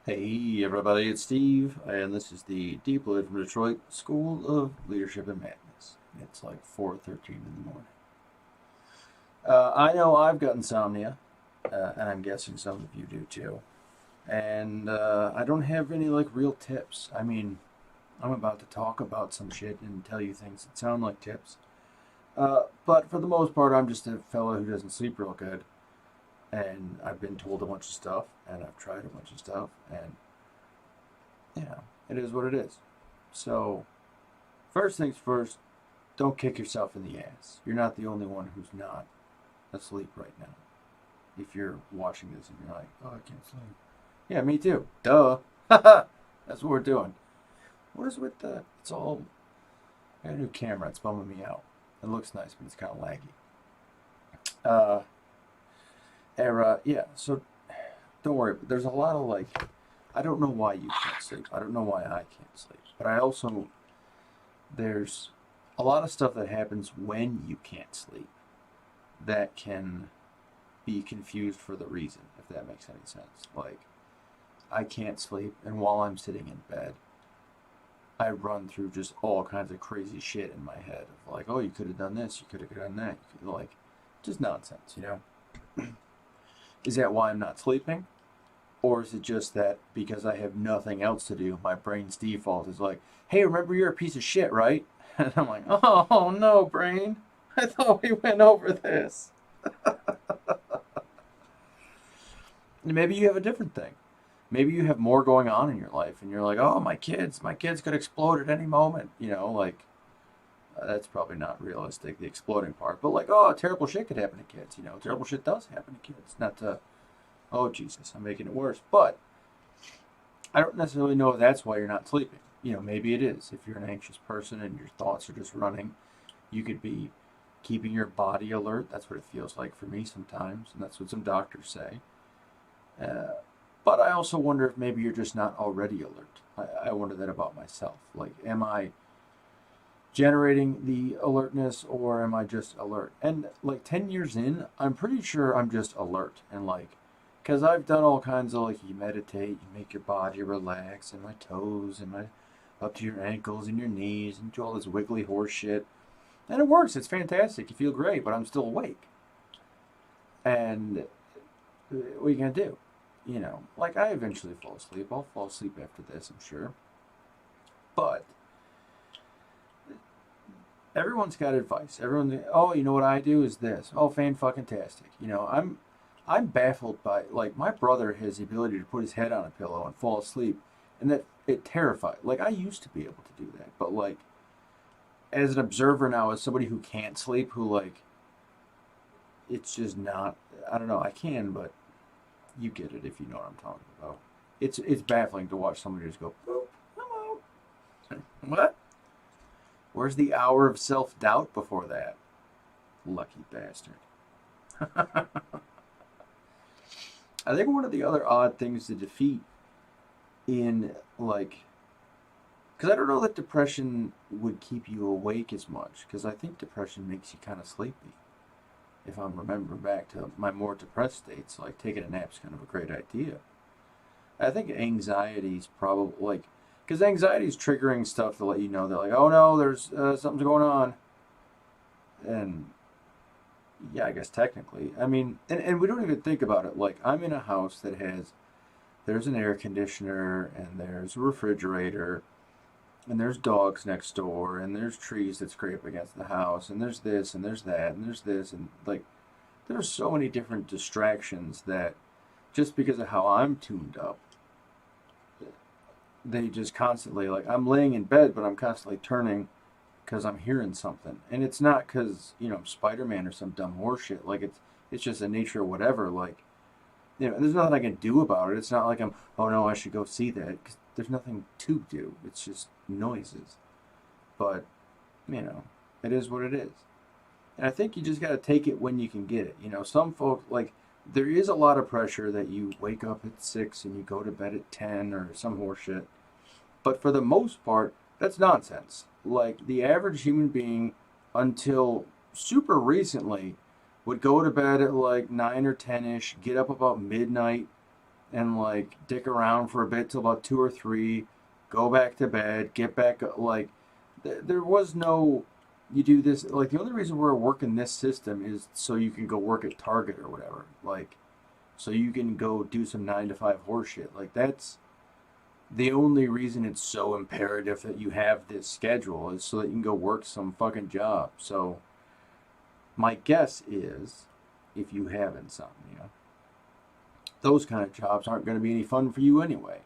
Hey everybody, it's Steve, and this is the Deep Lit from Detroit School of Leadership and Madness. It's like 4:13 in the morning. I know I've got insomnia, and I'm guessing some of you do too. And I don't have any like real tips. I mean, I'm about to talk about some shit and tell you things that sound like tips. But for the most part, I'm just a fellow who doesn't sleep real good. And I've been told a bunch of stuff, and I've tried a bunch of stuff, and, it is what it is. So, first things first, don't kick yourself in the ass. You're not the only one who's not asleep right now. If you're watching this and you're like, oh, I can't sleep. Yeah, me too. Duh. That's what we're doing. What is with the, it's all, I got a new camera, it's bumming me out. It looks nice, but it's kind of laggy. So don't worry, but there's a lot of like, I don't know why you can't sleep. I don't know why I can't sleep. But there's a lot of stuff that happens when you can't sleep that can be confused for the reason, if that makes any sense. Like, I can't sleep, and while I'm sitting in bed, I run through just all kinds of crazy shit in my head of like, oh, you could have done this, you could have done that, like, just nonsense, Is that why I'm not sleeping? Or is it just that because I have nothing else to do, my brain's default is like, hey, remember you're a piece of shit, right? And I'm like, oh no, brain. I thought we went over this. Maybe you have a different thing. Maybe you have more going on in your life and you're like, oh, my kids could explode at any moment. That's probably not realistic, the exploding part. But like, oh, terrible shit could happen to kids. Terrible shit does happen to kids. Not to, oh, Jesus, I'm making it worse. But I don't necessarily know if that's why you're not sleeping. Maybe it is. If you're an anxious person and your thoughts are just running, you could be keeping your body alert. That's what it feels like for me sometimes. And that's what some doctors say. But I also wonder if maybe you're just not already alert. I wonder that about myself. Like, am I generating the alertness, or am I just alert? And like 10 years in, I'm pretty sure I'm just alert. And like, because I've done all kinds of like, you meditate, you make your body relax, and my toes, and my up to your ankles and your knees, and do all this wiggly horse shit. And it works, it's fantastic, you feel great, but I'm still awake. And what are you gonna do? Like, I eventually fall asleep. I'll fall asleep after this, I'm sure. But everyone's got advice. Oh, you know what I do is this. Oh, fan-fucking-tastic. I'm baffled by, like, my brother has the ability to put his head on a pillow and fall asleep, and that it terrified. Like, I used to be able to do that, but like, as an observer now, as somebody who can't sleep, who like, it's just not. I don't know. I can, but you get it if you know what I'm talking about. It's baffling to watch somebody just go, "Boop, hello." What? Where's the hour of self doubt before that? Lucky bastard. I think one of the other odd things to defeat in like, because I don't know that depression would keep you awake as much, because I think depression makes you kind of sleepy. If I'm remembering back to my more depressed states, like taking a nap's kind of a great idea. I think anxiety's probably like, because anxiety's triggering stuff to let you know that like, oh no, there's something's going on, and yeah, I guess technically, I mean, and we don't even think about it. Like, I'm in a house that has, there's an air conditioner, and there's a refrigerator, and there's dogs next door, and there's trees that scrape against the house, and there's this, and there's that, and there's this, and like, there's so many different distractions that just because of how I'm tuned up, they just constantly, like, I'm laying in bed, but I'm constantly turning because I'm hearing something. And it's not because, I'm Spider-Man or some dumb horseshit. Like, it's just the nature of whatever. Like, there's nothing I can do about it. It's not like oh no, I should go see that. 'Cause there's nothing to do. It's just noises. But, it is what it is. And I think you just got to take it when you can get it. Some folks, like, there is a lot of pressure that you wake up at 6 and you go to bed at 10 or some horseshit. But for the most part, that's nonsense. Like, the average human being, until super recently, would go to bed at like 9 or 10-ish, get up about midnight, and like dick around for a bit till about 2 or 3, go back to bed, get back, like, there was no, you do this, like, the only reason we're working this system is so you can go work at Target or whatever, like, so you can go do some 9 to 5 horseshit. Like, that's the only reason it's so imperative that you have this schedule, is so that you can go work some fucking job. So my guess is, if you have insomnia, those kind of jobs aren't going to be any fun for you anyway.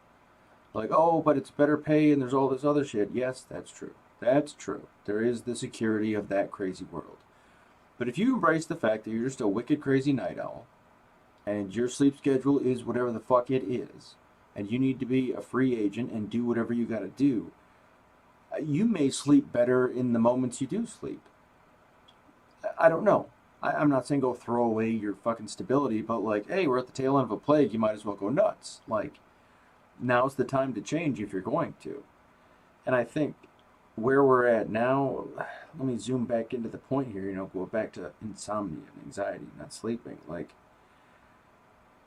Like, oh, but it's better pay and there's all this other shit. Yes, that's true. That's true. There is the security of that crazy world. But if you embrace the fact that you're just a wicked crazy night owl, and your sleep schedule is whatever the fuck it is, and you need to be a free agent and do whatever you got to do, you may sleep better in the moments you do sleep. I don't know. I'm not saying go throw away your fucking stability, but like, hey, we're at the tail end of a plague, you might as well go nuts. Like, now's the time to change if you're going to. And I think where we're at now, let me zoom back into the point here, go back to insomnia and anxiety, not sleeping. Like,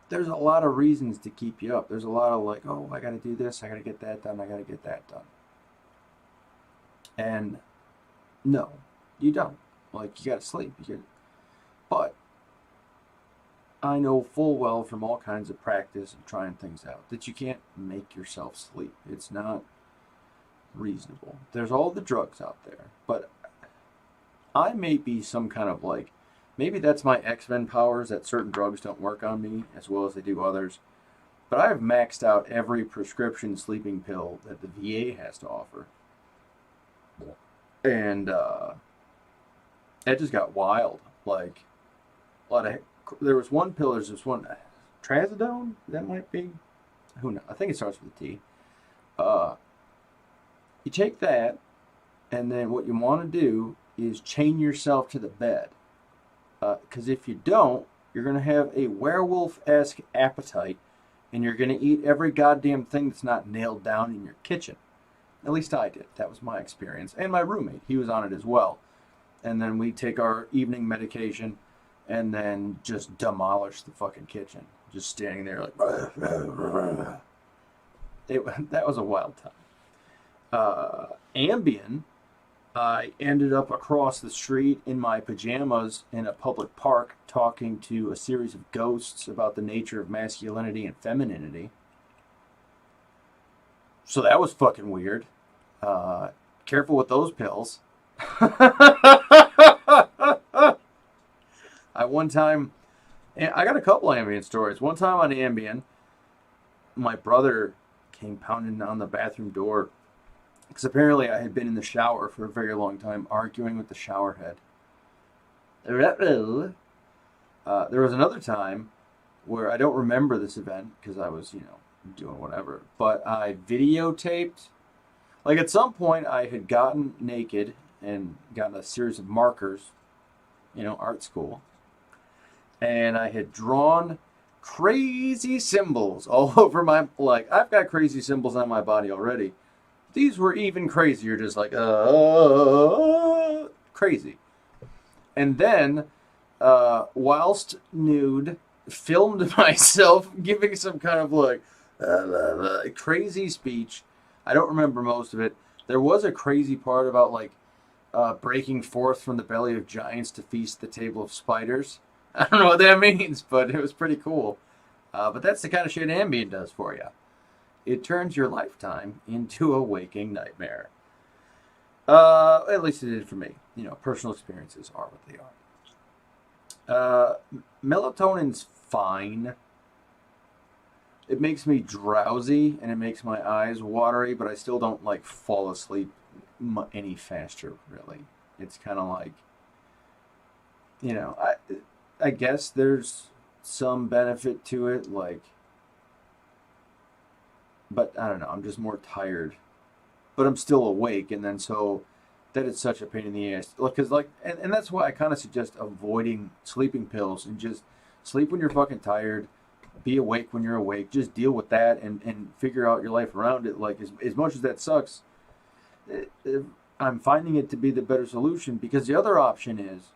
there's a lot of reasons to keep you up. There's a lot of like, oh, I got to do this, I got to get that done, I got to get that done. And no, you don't. Like, you got to sleep. But I know full well from all kinds of practice and trying things out that you can't make yourself sleep. It's not reasonable. There's all the drugs out there, but I may be some kind of like, maybe that's my X-Men powers, that certain drugs don't work on me as well as they do others. But I have maxed out every prescription sleeping pill that the VA has to offer. And it just got wild. Like, a lot of, there was one pill, there's this one, Trazadone, that might be, who knows, I think it starts with a T. You take that, and then what you want to do is chain yourself to the bed. Because if you don't, you're going to have a werewolf-esque appetite, and you're going to eat every goddamn thing that's not nailed down in your kitchen. At least I did. That was my experience. And my roommate, he was on it as well. And then we take our evening medication and then just demolish the fucking kitchen. Just standing there like... that was a wild time. Ambien, I ended up across the street in my pajamas in a public park talking to a series of ghosts about the nature of masculinity and femininity. So that was fucking weird. Careful with those pills. I one time And I got a couple Ambien stories. One time on Ambien, my brother came pounding on the bathroom door because apparently I had been in the shower for a very long time arguing with the shower head. There was another time where I don't remember this event because I was, doing whatever, but I videotaped. Like at some point, I had gotten naked and gotten a series of markers, art school, and I had drawn crazy symbols all over my, like, I've got crazy symbols on my body already. These were even crazier, just like, crazy. And then, whilst nude, filmed myself giving some kind of like crazy speech. I don't remember most of it. There was a crazy part about like breaking forth from the belly of giants to feast the table of spiders. I don't know what that means, but it was pretty cool. But that's the kind of shit Ambien does for you. It turns your lifetime into a waking nightmare. At least it did for me. Personal experiences are what they are. Melatonin's fine. It makes me drowsy and it makes my eyes watery, but I still don't like fall asleep any faster. Really, it's kind of like, I guess there's some benefit to it, like, but I don't know. I'm just more tired, but I'm still awake, and then so that is such a pain in the ass. Because and that's why I kind of suggest avoiding sleeping pills and just sleep when you're fucking tired, be awake when you're awake. Just deal with that and figure out your life around it. Like as much as that sucks, I'm finding it to be the better solution because the other option is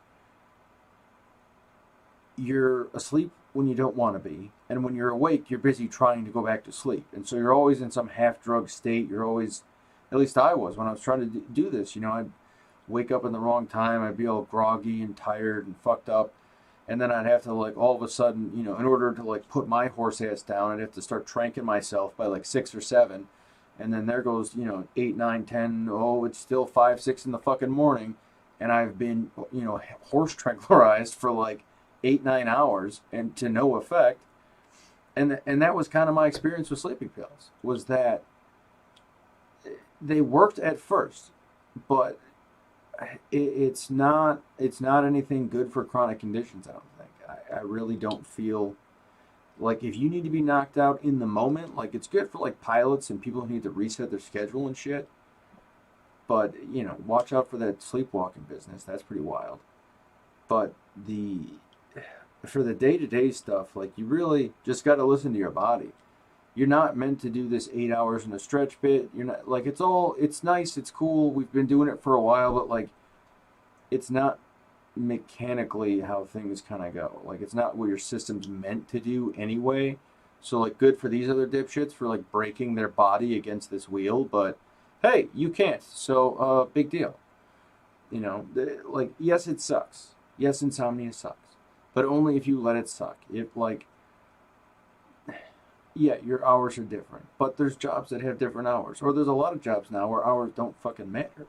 you're asleep when you don't want to be, and when you're awake, you're busy trying to go back to sleep, and so you're always in some half-drug state. You're always, at least I was when I was trying to do this. I'd wake up in the wrong time. I'd be all groggy and tired and fucked up, and then I'd have to like all of a sudden, in order to like put my horse ass down, I'd have to start tranking myself by like 6 or 7, and then there goes 8, 9, 10. Oh, it's still 5, 6 in the fucking morning, and I've been horse tranquilized for like 8, 9 hours and to no effect. And that was kind of my experience with sleeping pills, was that they worked at first, but it's not anything good for chronic conditions. I don't think. I really don't feel like if you need to be knocked out in the moment, like it's good for like pilots and people who need to reset their schedule and shit. But watch out for that sleepwalking business. That's pretty wild. But for the day-to-day stuff, like you really just got to listen to your body. You're not meant to do this 8 hours in a stretch bit. You're not like it's nice, it's cool. We've been doing it for a while, but like it's not mechanically how things kind of go. Like it's not what your system's meant to do anyway. So like good for these other dipshits for like breaking their body against this wheel, but hey, you can't. So big deal. Like yes, it sucks. Yes, insomnia sucks. But only if you let it suck. If like, yeah, your hours are different. But there's jobs that have different hours. Or there's a lot of jobs now where hours don't fucking matter.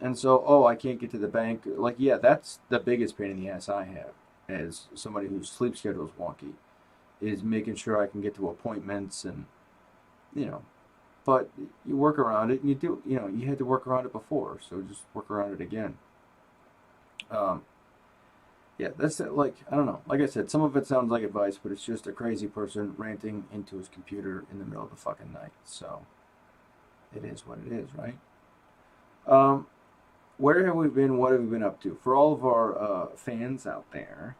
And so, oh, I can't get to the bank. Like, yeah, that's the biggest pain in the ass I have as somebody whose sleep schedule is wonky, is making sure I can get to appointments and, but you work around it and you do, you had to work around it before. So just work around it again. Yeah, that's it. Like, I don't know. Like I said, some of it sounds like advice, but it's just a crazy person ranting into his computer in the middle of the fucking night. So, it is what it is, right? Um, where have we been? What have we been up to? For all of our fans out there,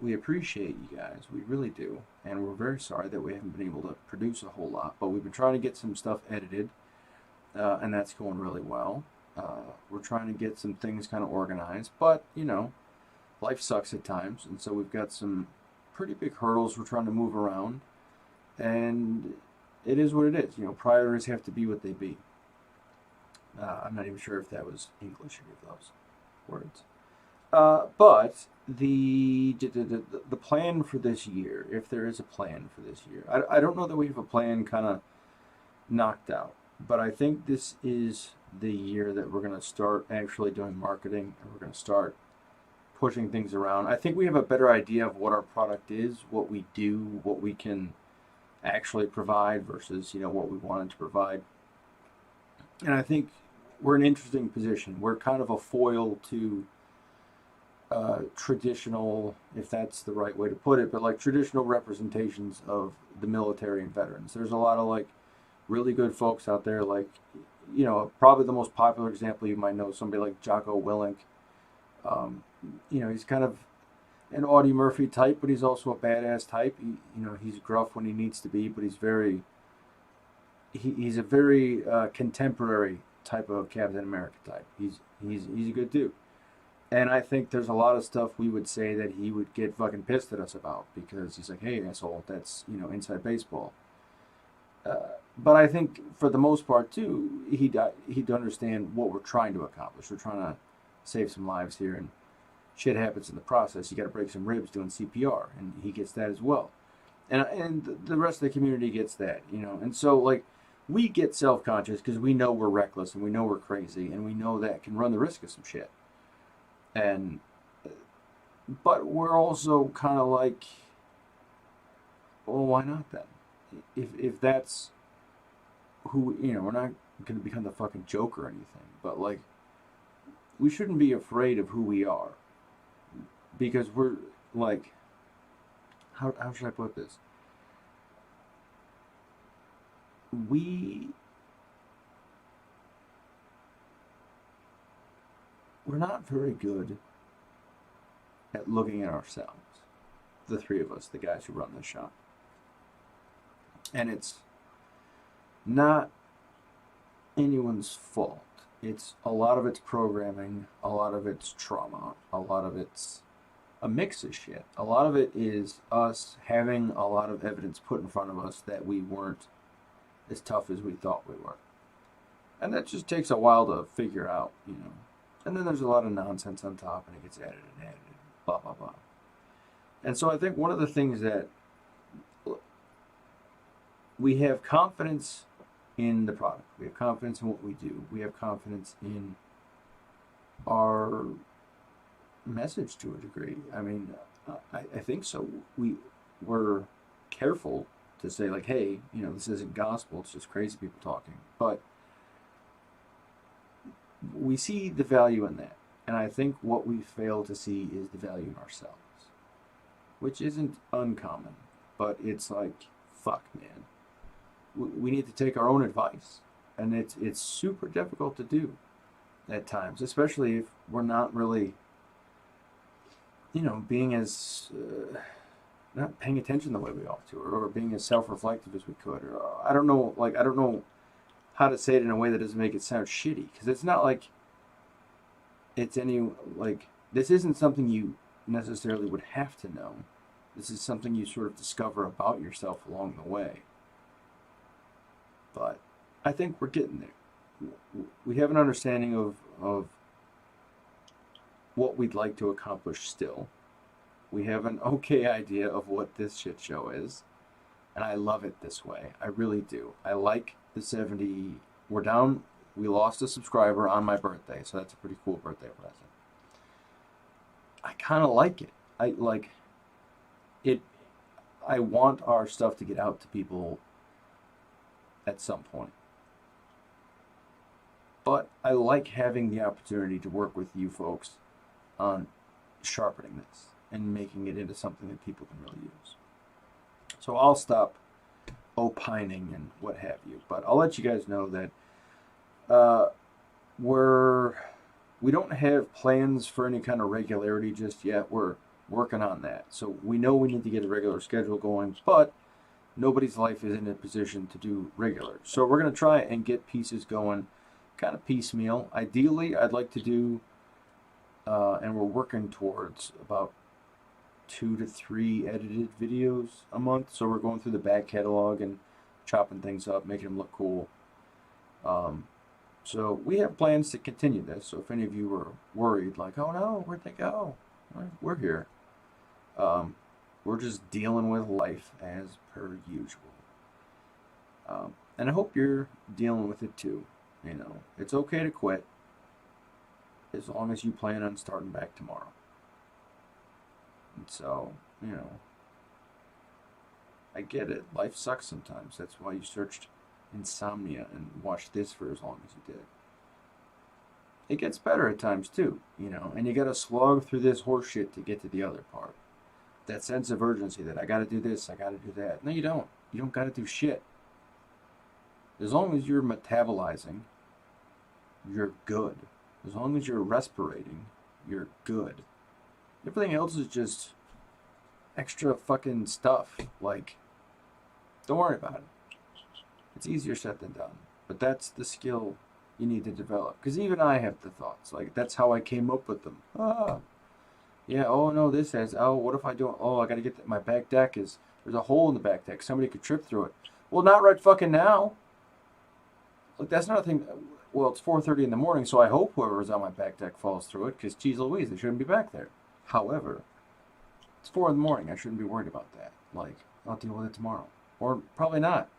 we appreciate you guys. We really do. And we're very sorry that we haven't been able to produce a whole lot, but we've been trying to get some stuff edited, and that's going really well. We're trying to get some things kind of organized, but, life sucks at times, and so we've got some pretty big hurdles we're trying to move around, and it is what it is. Priorities have to be what they be. I'm not even sure if that was English, any of those words. But the plan for this year, if there is a plan for this year, I don't know that we have a plan kind of knocked out, but I think this is the year that we're going to start actually doing marketing, and we're going to start pushing things around. I think we have a better idea of what our product is, what we do, what we can actually provide versus, what we wanted to provide. And I think we're in an interesting position. We're kind of a foil to traditional, if that's the right way to put it, but like traditional representations of the military and veterans. There's a lot of like really good folks out there, like, probably the most popular example you might know, somebody like Jocko Willink. He's kind of an Audie Murphy type, but he's also a badass type. He's gruff when he needs to be, but he's a very contemporary type of Captain America type. He's a good dude. And I think there's a lot of stuff we would say that he would get fucking pissed at us about because he's like, hey, asshole, that's, inside baseball. But I think for the most part, too, he'd understand what we're trying to accomplish. We're trying to save some lives here, and shit happens in the process. You got to break some ribs doing CPR, and he gets that as well. And the rest of the community gets that, And so, like, we get self-conscious because we know we're reckless, and we know we're crazy, and we know that can run the risk of some shit. But we're also kind of like, well, why not then? If that's who, we're not going to become the fucking Joker or anything, but like, we shouldn't be afraid of who we are because we're like, how should I put this? We're not very good at looking at ourselves, the three of us, the guys who run the shop. And it's not anyone's fault. A lot of it's programming, a lot of it's trauma, a lot of it's a mix of shit. A lot of it is us having a lot of evidence put in front of us that we weren't as tough as we thought we were. And that just takes a while to figure out, And then there's a lot of nonsense on top, and it gets added and added, blah, blah, blah. And so I think one of the things that we have confidence in the product. We have confidence in what we do. We have confidence in our message to a degree. I mean, I think so. We're careful to say, like, hey, this isn't gospel. It's just crazy people talking. But we see the value in that. And I think what we fail to see is the value in ourselves, which isn't uncommon. But it's like, fuck, man. We need to take our own advice. And it's super difficult to do at times, especially if we're not really, being as, not paying attention the way we ought to, or being as self-reflective as we could. Or I don't know how to say it in a way that doesn't make it sound shitty. Because it's not like it's this isn't something you necessarily would have to know. This is something you sort of discover about yourself along the way. But I think we're getting there. We have an understanding of what we'd like to accomplish still. We have an okay idea of what this shit show is. And I love it this way. I really do. I like the 70. We lost a subscriber on my birthday, so that's a pretty cool birthday present. I kind of like it. I like it. I want our stuff to get out to people at some point. But I like having the opportunity to work with you folks on sharpening this and making it into something that people can really use. So I'll stop opining and what have you, but I'll let you guys know that we don't have plans for any kind of regularity just yet. We're working on that. So we know we need to get a regular schedule going, but nobody's life is in a position to do regular. So we're going to try and get pieces going kind of piecemeal. Ideally, I'd like to do, and we're working towards about 2 to 3 edited videos a month. So we're going through the back catalog and chopping things up, making them look cool. So we have plans to continue this. So if any of you were worried, like, oh no, where'd they go? We're here. We're just dealing with life as per usual. And I hope you're dealing with it too. It's okay to quit as long as you plan on starting back tomorrow. And so, I get it. Life sucks sometimes. That's why you searched Insomnia and watched this for as long as you did. It gets better at times too, and you gotta slog through this horse shit to get to the other part. That sense of urgency that I gotta do this, I gotta do that. No, you don't. You don't gotta do shit. As long as you're metabolizing, you're good. As long as you're respirating, you're good. Everything else is just extra fucking stuff. Like, don't worry about it. It's easier said than done. But that's the skill you need to develop. Because even I have the thoughts. Like, that's how I came up with them. Yeah, oh no, this has, oh, what if I don't, oh, I gotta get my back deck is, there's a hole in the back deck. Somebody could trip through it. Well, not right fucking now. Like, that's not a thing. Well, it's 4:30 in the morning, so I hope whoever's on my back deck falls through it, because, geez Louise, they shouldn't be back there. However, it's 4 in the morning. I shouldn't be worried about that. Like, I'll deal with it tomorrow. Or probably not.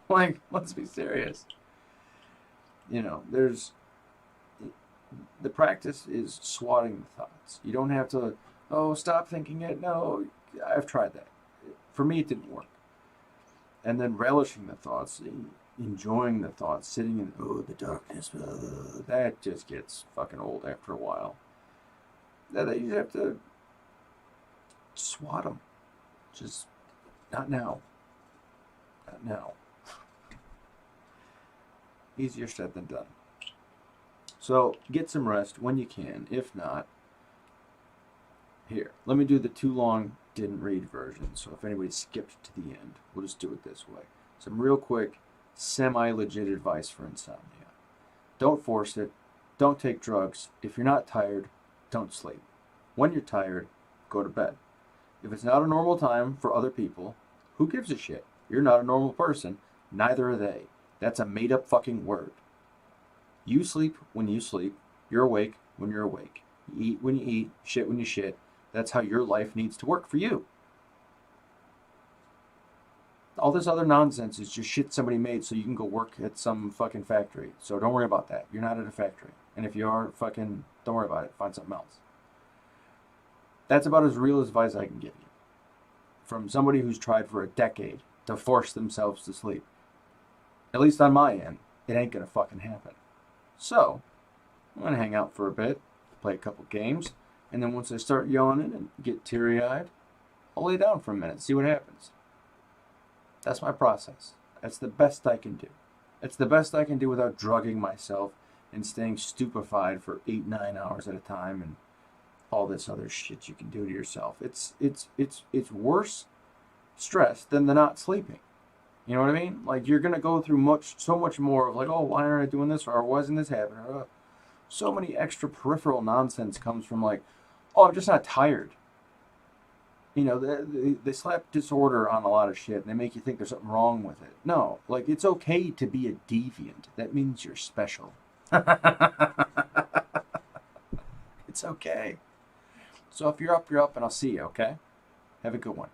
Like, let's be serious. There's... The practice is swatting the thoughts. You don't have to, oh, stop thinking it. No, I've tried that. For me, it didn't work. And then relishing the thoughts, enjoying the thoughts, sitting in, the darkness, that just gets fucking old after a while. You just have to swat them. Just, not now. Not now. Easier said than done. So, get some rest when you can. If not, here, let me do the too long didn't read version. So if anybody skipped to the end, we'll just do it this way. Some real quick, semi-legit advice for insomnia. Don't force it. Don't take drugs. If you're not tired, don't sleep. When you're tired, go to bed. If it's not a normal time for other people, who gives a shit? You're not a normal person. Neither are they. That's a made-up fucking word. You sleep when you sleep. You're awake when you're awake. You eat when you eat. Shit when you shit. That's how your life needs to work for you. All this other nonsense is just shit somebody made so you can go work at some fucking factory. So don't worry about that. You're not at a factory. And if you are, fucking, don't worry about it. Find something else. That's about as real advice I can give you. From somebody who's tried for a decade to force themselves to sleep. At least on my end, it ain't gonna fucking happen. So, I'm going to hang out for a bit, play a couple games, and then once I start yawning and get teary-eyed, I'll lay down for a minute, see what happens. That's my process. That's the best I can do. It's the best I can do without drugging myself and staying stupefied for 8-9 hours at a time and all this other shit you can do to yourself. It's worse stress than the not sleeping. You know what I mean? Like, you're going to go through so much more of like, oh, why aren't I doing this? Or why isn't this happening? So many extra peripheral nonsense comes from like, oh, I'm just not tired. They slap disorder on a lot of shit and they make you think there's something wrong with it. No, like, it's okay to be a deviant. That means you're special. It's okay. So if you're up, and I'll see you, okay? Have a good one.